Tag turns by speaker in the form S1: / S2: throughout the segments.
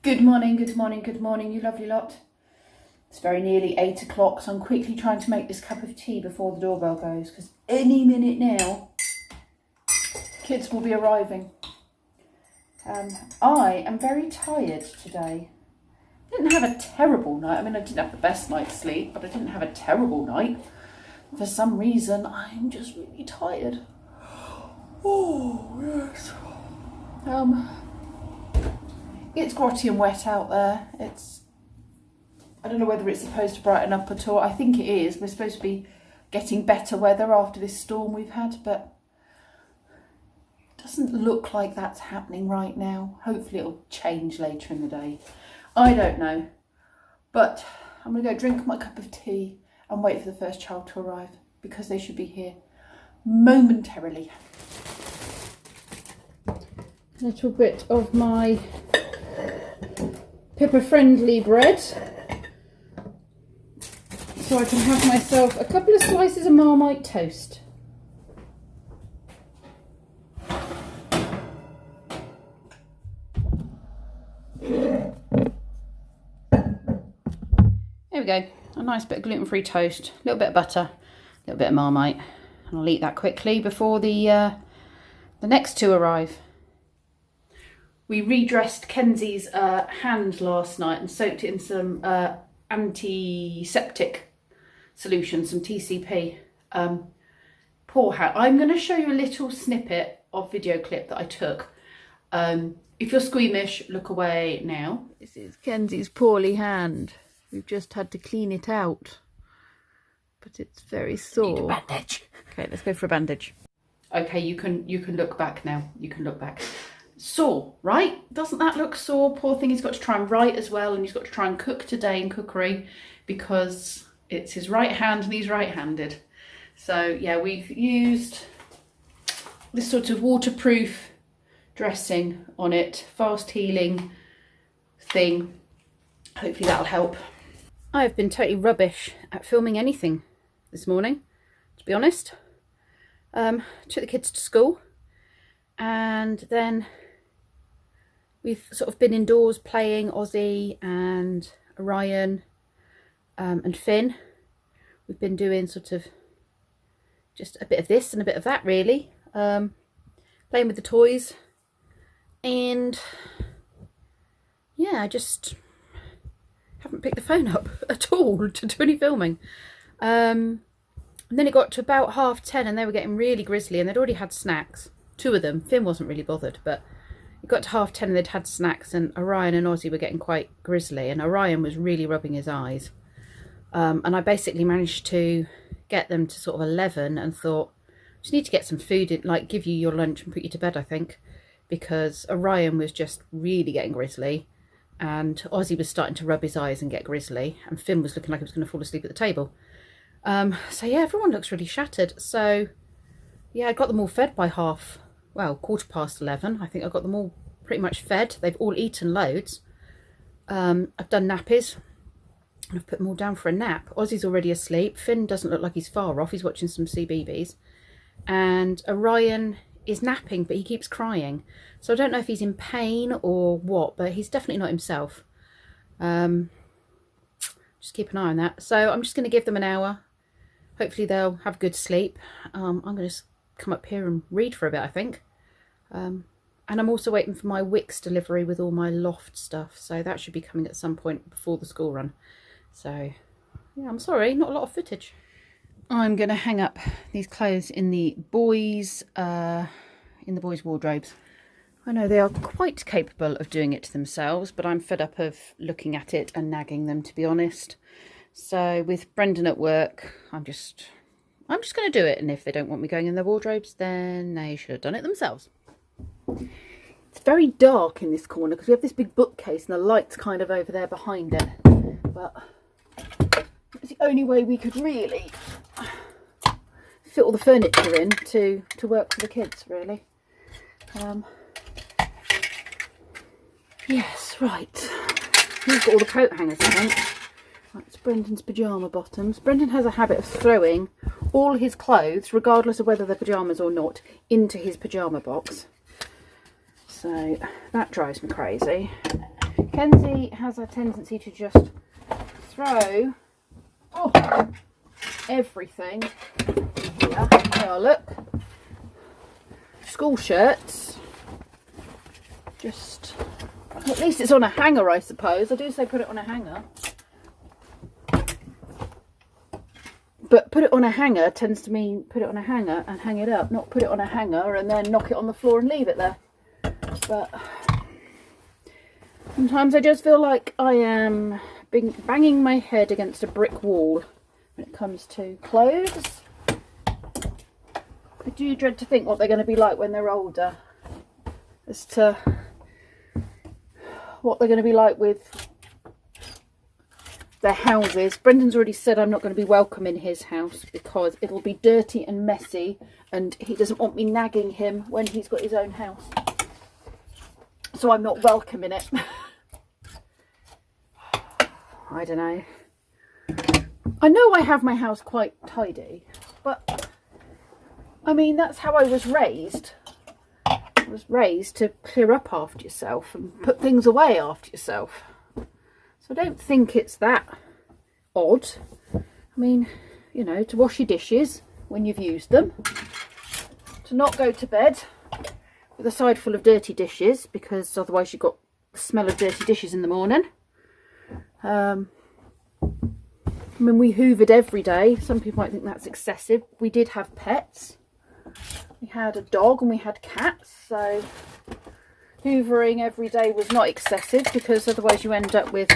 S1: Good morning, good morning, good morning, you lovely lot. It's very nearly 8 o'clock, so I'm quickly trying to make this cup of tea before the doorbell goes, because any minute now, kids will be arriving. I am very tired today. I didn't have a terrible night. I mean, I didn't have the best night's sleep, but I didn't have a terrible night. For some reason, I'm just really tired. Oh, yes. It's grotty and wet out there. I don't know whether it's supposed to brighten up at all. I think it is. We're supposed to be getting better weather after this storm we've had, but it doesn't look like that's happening right now. Hopefully it'll change later in the day. I don't know. But I'm going to go drink my cup of tea and wait for the first child to arrive, because they should be here momentarily. A little bit of my Pippa-friendly bread, so I can have myself a couple of slices of Marmite toast. There we go, a nice bit of gluten-free toast, a little bit of butter, a little bit of Marmite, and I'll eat that quickly before the next two arrive. We redressed Kenzie's hand last night and soaked it in some antiseptic solution, some TCP. Poor hand. I'm going to show you a little snippet of video clip that I took. If you're squeamish, look away now. This is Kenzie's poorly hand. We've just had to clean it out, but it's very sore. Need a bandage. Okay, let's go for a bandage. Okay, you can look back now. You can look back. Sore, right? Doesn't that look sore? Poor thing, he's got to try and write as well, and he's got to try and cook today in cookery because it's his right hand and he's right-handed. So yeah, we've used this sort of waterproof dressing on it, fast healing thing. Hopefully that'll help. I've been totally rubbish at filming anything this morning, to be honest. Took the kids to school, and then we've sort of been indoors playing, Ozzy and Orion and Finn. We've been doing sort of just a bit of this and a bit of that, really. Playing with the toys. And yeah, I just haven't picked the phone up at all to do any filming. And then it got to about 10:30 and they were getting really grizzly, and they'd already had snacks. Two of them. Finn wasn't really bothered, but it got to 10:30 and they'd had snacks, and Orion and Ozzy were getting quite grizzly, and Orion was really rubbing his eyes. And I basically managed to get them to sort of 11 and thought, just need to get some food in, like give you your lunch and put you to bed, I think, because Orion was just really getting grizzly, and Ozzy was starting to rub his eyes and get grizzly, and Finn was looking like he was going to fall asleep at the table. So yeah, everyone looks really shattered. So yeah, I got them all fed by 11:15. I think I got them all pretty much fed. They've all eaten loads. I've done nappies, and I've put them all down for a nap. Ozzy's already asleep. Finn doesn't look like he's far off. He's watching some CBeebies. And Orion is napping, but he keeps crying. So I don't know if he's in pain or what, but he's definitely not himself. Just keep an eye on that. So I'm just going to give them an hour. Hopefully they'll have good sleep. I'm going to come up here and read for a bit, I think. And I'm also waiting for my Wix delivery with all my loft stuff, so that should be coming at some point before the school run. So yeah, I'm sorry, not a lot of footage. I'm going to hang up these clothes in the boys' wardrobes. I know they are quite capable of doing it to themselves, but I'm fed up of looking at it and nagging them, to be honest. So with Brendan at work, I'm just going to do it, and if they don't want me going in their wardrobes, then they should have done it themselves. It's very dark in this corner because we have this big bookcase and the light's kind of over there behind it. But it's the only way we could really fit all the furniture in to work for the kids, really. Yes, right. We've got all the coat hangers, I think. Right, it's Brendan's pyjama bottoms. Brendan has a habit of throwing all his clothes, regardless of whether they're pyjamas or not, into his pyjama box. So that drives me crazy. Kenzie has a tendency to just throw everything here. Oh, look. School shirts. Just, at least it's on a hanger, I suppose. I do say put it on a hanger. But put it on a hanger tends to mean put it on a hanger and hang it up, not put it on a hanger and then knock it on the floor and leave it there. But sometimes I just feel like I am banging my head against a brick wall when it comes to clothes. I do dread to think what they're going to be like when they're older, as to what they're going to be like with their houses. Brendan's already said I'm not going to be welcome in his house because it'll be dirty and messy and he doesn't want me nagging him when he's got his own house. So I'm not welcome in it. I don't know. I know I have my house quite tidy, but I mean, that's how I was raised. I was raised to clear up after yourself and put things away after yourself. So I don't think it's that odd. I mean, you know, to wash your dishes when you've used them. To not go to bed with a side full of dirty dishes, because otherwise you've got the smell of dirty dishes in the morning. I mean, we hoovered every day. Some people might think that's excessive. We did have pets. We had a dog and we had cats, so hoovering every day was not excessive, because otherwise you end up with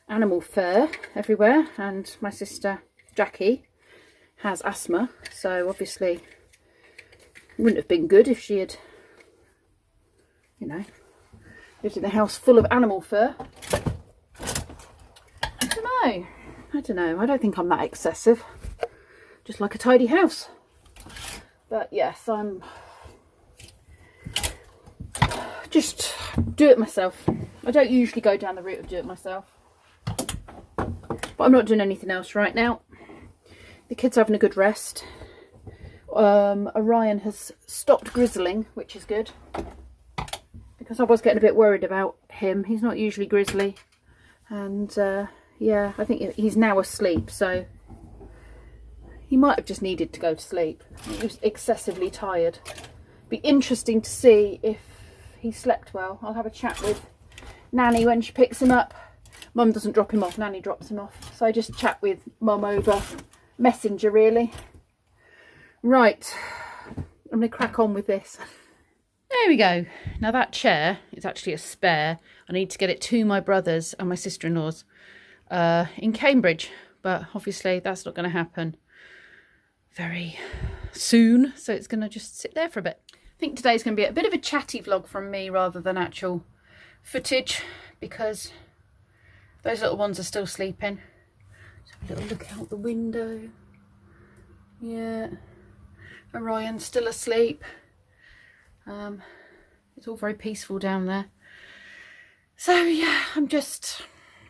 S1: animal fur everywhere. And my sister Jackie has asthma, so obviously it wouldn't have been good if she had, you know, lived in a house full of animal fur. I don't know. I don't think I'm that excessive. Just like a tidy house. But yes, I'm just do it myself. I don't usually go down the route of do it myself. But I'm not doing anything else right now. The kids are having a good rest. Orion has stopped grizzling, which is good. Because I was getting a bit worried about him. He's not usually grizzly. And yeah, I think he's now asleep, so he might have just needed to go to sleep. He was excessively tired. Be interesting to see if he slept well. I'll have a chat with Nanny when she picks him up. Mum doesn't drop him off, Nanny drops him off. So I just chat with Mum over Messenger, really. Right, I'm going to crack on with this. There we go. Now that chair is actually a spare. I need to get it to my brother's and my sister-in-law's in Cambridge, but obviously that's not going to happen very soon, so it's going to just sit there for a bit. I think today's going to be a bit of a chatty vlog from me rather than actual footage, because those little ones are still sleeping. Let's have a little look out the window. Yeah, Orion's still asleep. It's all very peaceful down there. So yeah, I'm just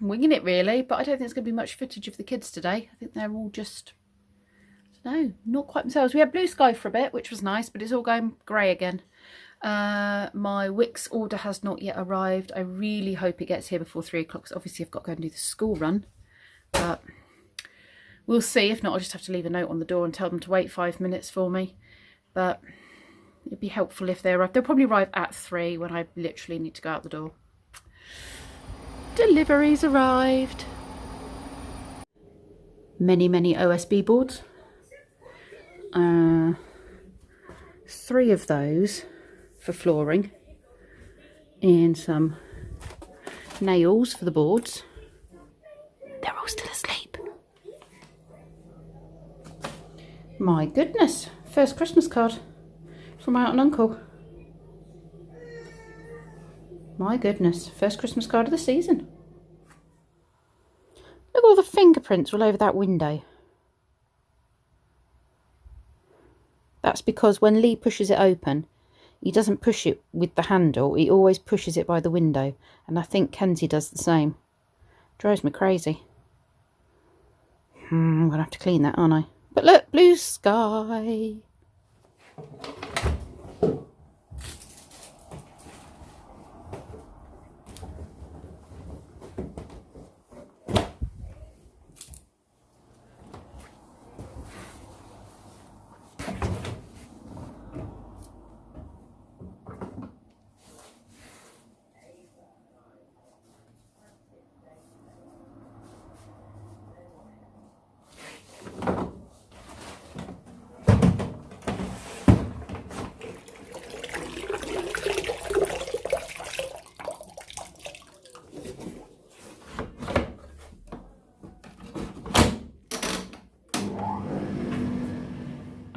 S1: winging it really, but I don't think there's going to be much footage of the kids today. I think they're all just, I don't know, not quite themselves. We had blue sky for a bit, which was nice, but it's all going grey again. My Wix order has not yet arrived. I really hope it gets here before 3 o'clock, because obviously I've got to go and do the school run. But we'll see. If not, I'll just have to leave a note on the door and tell them to wait 5 minutes for me. But it'd be helpful if they arrive. They'll probably arrive at 3 when I literally need to go out the door. Deliveries arrived. Many OSB boards. 3 of those for flooring, and some nails for the boards. They're all still asleep. My goodness, first Christmas card from my aunt and uncle. My goodness, first Christmas card of the season. Look at all the fingerprints all over that window. That's because when Lee pushes it open, he doesn't push it with the handle, he always pushes it by the window. And I think Kenzie does the same. Drives me crazy. I'm going to have to clean that, aren't I? But look, blue sky.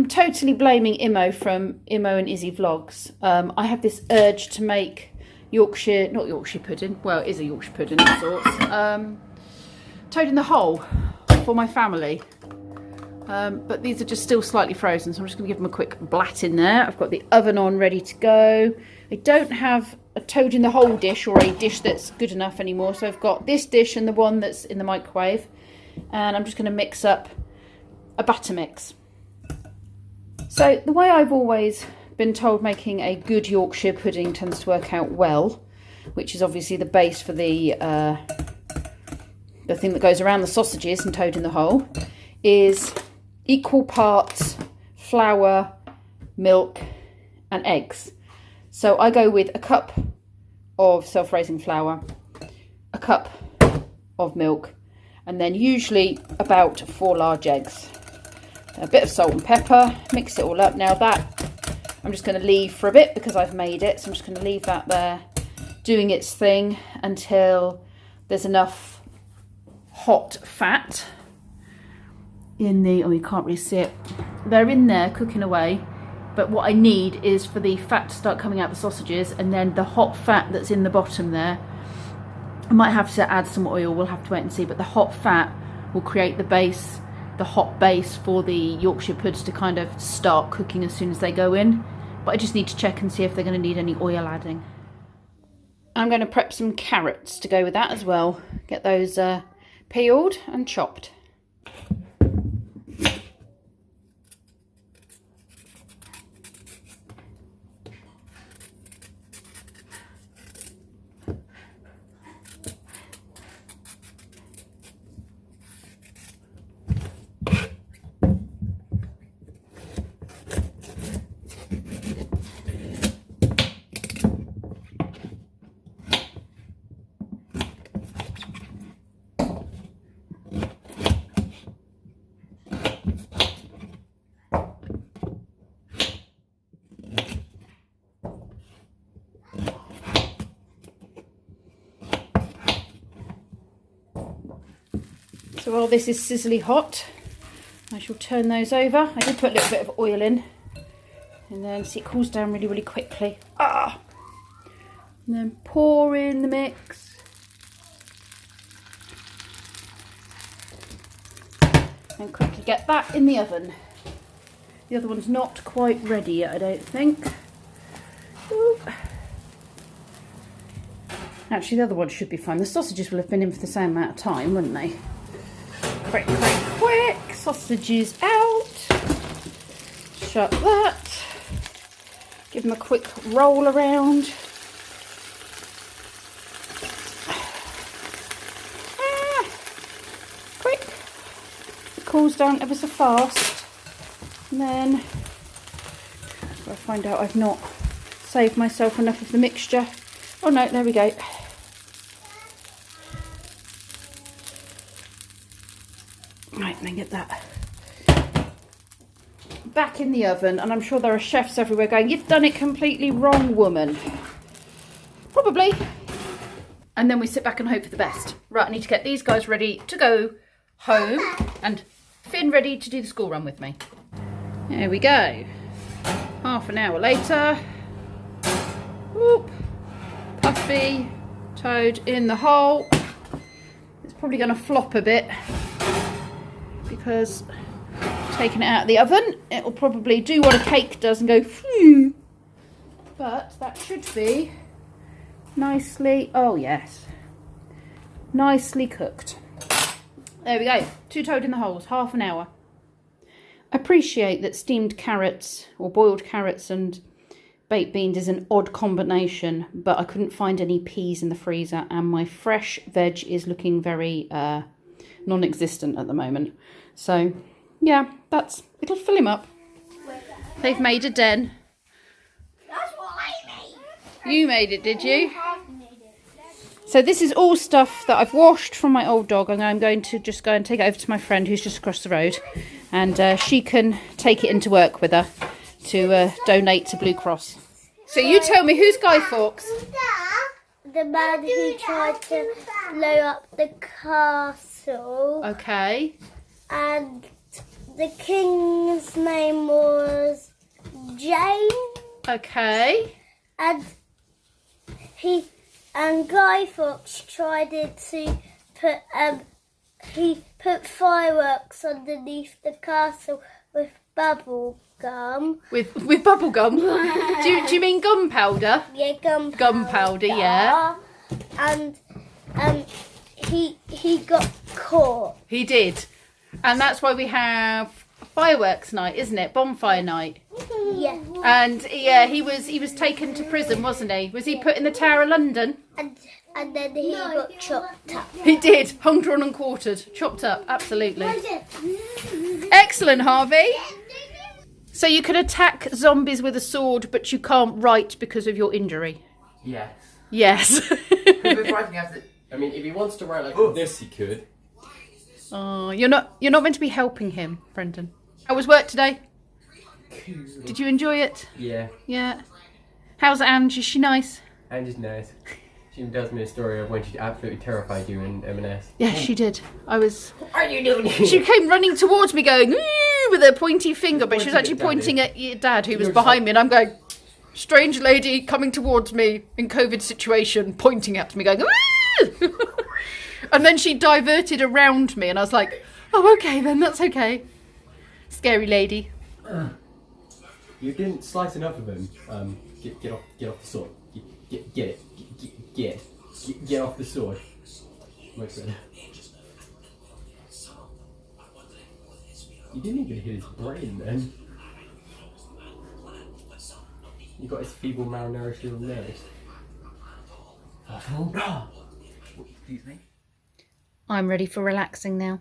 S1: I'm totally blaming Imo from Imo and Izzy Vlogs. I have this urge to make not Yorkshire pudding, well it is a Yorkshire pudding of sorts, toad in the hole for my family. But these are just still slightly frozen, so I'm just going to give them a quick blat in there. I've got the oven on ready to go. I don't have a toad in the hole dish or a dish that's good enough anymore, so I've got this dish and the one that's in the microwave, and I'm just going to mix up a batter mix. So the way I've always been told making a good Yorkshire pudding tends to work out well, which is obviously the base for the thing that goes around the sausages and toad in the hole, is equal parts flour, milk and eggs. So I go with a cup of self-raising flour, a cup of milk, and then usually about 4 large eggs. A bit of salt and pepper, mix it all up. Now that I'm just going to leave for a bit because I've made it, so I'm just going to leave that there doing its thing until there's enough hot fat in the, oh you can't really see it, they're in there cooking away, but what I need is for the fat to start coming out the sausages, and then the hot fat that's in the bottom there, I might have to add some oil, we'll have to wait and see, but the hot fat will create the base, the hot base for the Yorkshire puds to kind of start cooking as soon as they go in. But I just need to check and see if they're going to need any oil adding. I'm going to prep some carrots to go with that as well. Get those peeled and chopped. So while this is sizzly hot, I shall turn those over. I did put a little bit of oil in, and then see it cools down really, really quickly. And then pour in the mix. And quickly get that in the oven. The other one's not quite ready yet, I don't think. Oop. Actually, the other one should be fine. The sausages will have been in for the same amount of time, wouldn't they? Quick, quick, quick. Sausages out. Shut that. Give them a quick roll around. Quick. It cools down ever so fast. And then I find out I've not saved myself enough of the mixture. Oh no, there we go. Right, then get that back in the oven, and I'm sure there are chefs everywhere going, "You've done it completely wrong, woman." Probably. And then we sit back and hope for the best. Right, I need to get these guys ready to go home, and Finn ready to do the school run with me. There we go. Half an hour later. Whoop. Puffy, toad in the hole. It's probably going to flop a bit because taking it out of the oven, it'll probably do what a cake does and go phew. But that should be nicely, oh yes, nicely cooked. There we go, 2 toad in the holes, half an hour. I appreciate that steamed carrots or boiled carrots and baked beans is an odd combination, but I couldn't find any peas in the freezer, and my fresh veg is looking very non-existent at the moment. So yeah, it'll fill him up. They've made a den.
S2: That's what I made.
S1: You made it, did you?
S2: Have made it.
S1: So this is all stuff that I've washed from my old dog, and I'm going to just go and take it over to my friend who's just across the road, and she can take it into work with her to donate to Blue Cross. So you tell me, who's Guy Fawkes?
S2: The man who tried to blow up the castle.
S1: Okay.
S2: And the king's name was James.
S1: Okay.
S2: And Guy Fawkes tried to put he put fireworks underneath the castle with bubble gum.
S1: With bubble gum? do you mean gunpowder?
S2: Yeah, gunpowder.
S1: Gunpowder, yeah.
S2: And he got caught.
S1: He did. And that's why we have fireworks night, isn't it? Bonfire night.
S2: Yeah.
S1: And yeah, he was taken to prison, wasn't he? Was he put in the Tower of London?
S2: And then he got chopped up.
S1: He did. Hung, drawn and quartered. Chopped up. Absolutely. Excellent, Harvey. So you can attack zombies with a sword, but you can't write because of your injury.
S3: Yes.
S1: Yes.
S3: I mean, if he wants to write like this, he could.
S1: Oh, you're not meant to be helping him, Brendan. How was work today? Did you enjoy it?
S3: Yeah.
S1: Yeah. How's Ange? Is she nice?
S3: Angie's nice. She tells me a story of when she absolutely terrified you in M&S.
S1: Yes, she did. What
S3: are you doing?
S1: She came running towards me going, "Ooh," with her pointy finger, but she was actually pointing at your dad, who was behind me, and I'm going, strange lady coming towards me in COVID situation, pointing at me, going, "Ooh!" And then she diverted around me, and I was like, oh, okay then, that's okay. Scary lady.
S3: You didn't slice enough of him. Get off the sword. Get off the sword. Much better. You didn't even hit his brain then. You got his feeble, malnourished little nerves. Excuse me.
S1: I'm ready for relaxing now.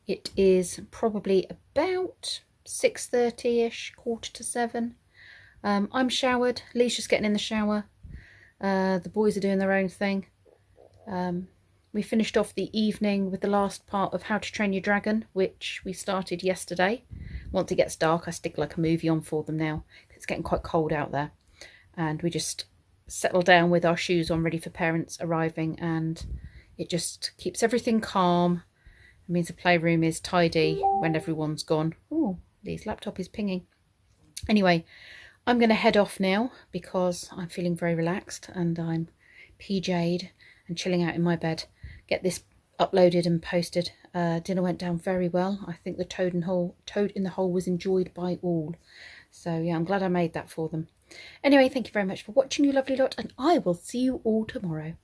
S1: It is probably about 6:30ish, 6:45. I'm showered. Lee's just getting in the shower. The boys are doing their own thing. We finished off the evening with the last part of How to Train Your Dragon, which we started yesterday. Once it gets dark, I stick like a movie on for them now. It's getting quite cold out there. And we just settle down with our shoes on, ready for parents arriving, and it just keeps everything calm. It means the playroom is tidy when everyone's gone. Oh, Lee's laptop is pinging. Anyway, I'm going to head off now because I'm feeling very relaxed and I'm PJ'd and chilling out in my bed. Get this uploaded and posted. Dinner went down very well. I think the toad in the hole was enjoyed by all. So yeah, I'm glad I made that for them. Anyway, thank you very much for watching, you lovely lot, and I will see you all tomorrow.